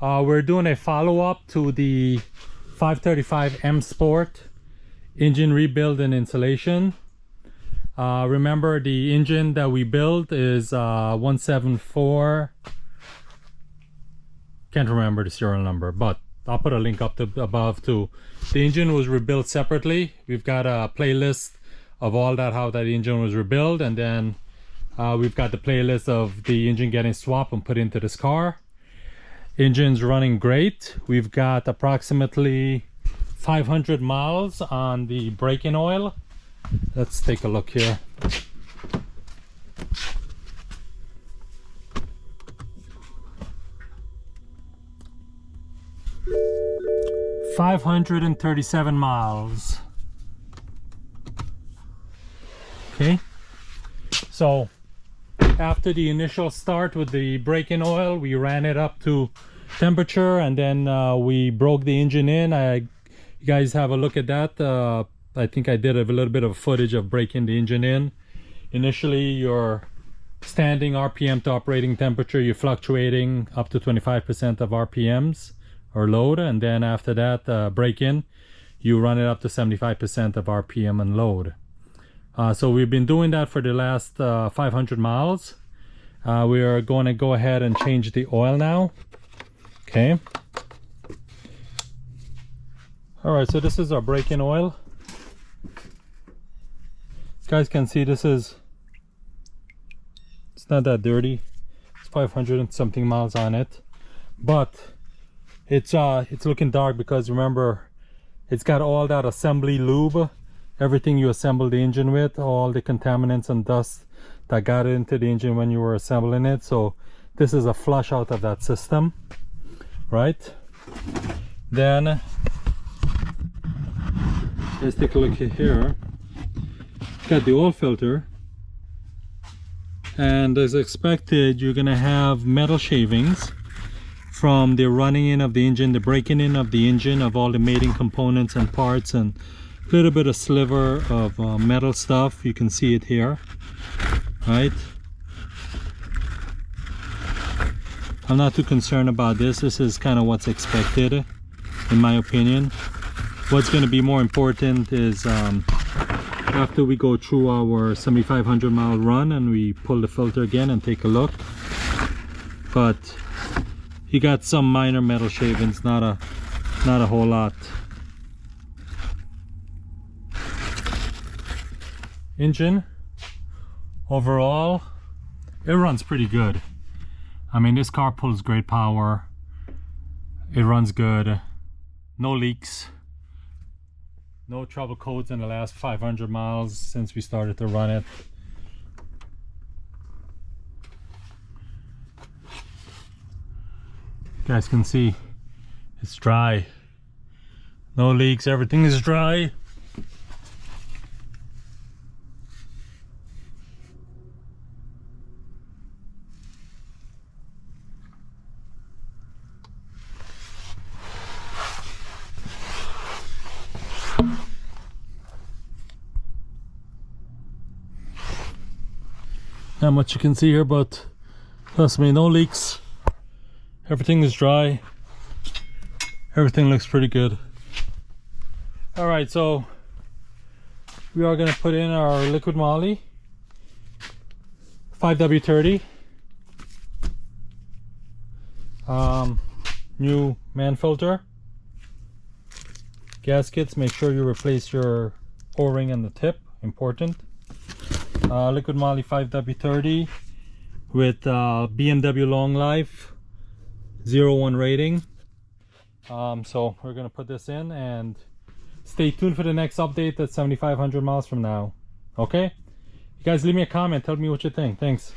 We're doing a follow-up to the 535 M Sport engine rebuild and installation. Remember, the engine that we built is 174, can't remember the serial number, but I'll put a link up above too. The engine was rebuilt separately. We've got a playlist of all that, how that engine was rebuilt, and then we've got the playlist of the engine getting swapped and put into this car. Engine's running great. We've got approximately 500 miles on the break-in oil. Let's take a look here. $537 miles. Okay, so after the initial start with the break-in oil, we ran it up to temperature, and then we broke the engine in. You guys have a look at that. I think I did a little bit of footage of breaking the engine in. Initially, your standing RPM to operating temperature, you're fluctuating up to 25% of RPMs or load, and then after that break-in, you run it up to 75% of RPM and load. So we've been doing that for the last 500 miles. We are going to go ahead and change the oil now. Okay. All right, so this is our break-in oil. You guys can see it's not that dirty. It's 500 and something miles on it, but it's looking dark because remember, it's got all that assembly lube, everything you assemble the engine with, all the contaminants and dust that got into the engine when you were assembling it. So this is a flush out of that system, right? Then let's take a look here. Got the oil filter, and as expected, you're gonna have metal shavings from the running in of the engine, the breaking in of the engine, of all the mating components and parts, and a little bit of sliver of metal stuff. You can see it here, right? I'm not too concerned about this. This is kind of what's expected, in my opinion. What's going to be more important is after we go through our 7,500 mile run and we pull the filter again and take a look. But you got some minor metal shavings, not a whole lot. Engine overall, it runs pretty good. I mean, this car pulls great power. It runs good. No leaks. No trouble codes in the last 500 miles since we started to run it. You guys can see it's dry. No leaks, everything is dry. Not much you can see here, but trust me, no leaks. Everything is dry. Everything looks pretty good. All right, so we are going to put in our liquid moly 5W30. New man filter. Gaskets, make sure you replace your O-ring and the tip, important. Liquid moly 5W30 with BMW long life 0-1 rating. So we're gonna put this in and stay tuned for the next update at 7,500 miles from now. Okay, you guys leave me a comment, tell me what you think. Thanks.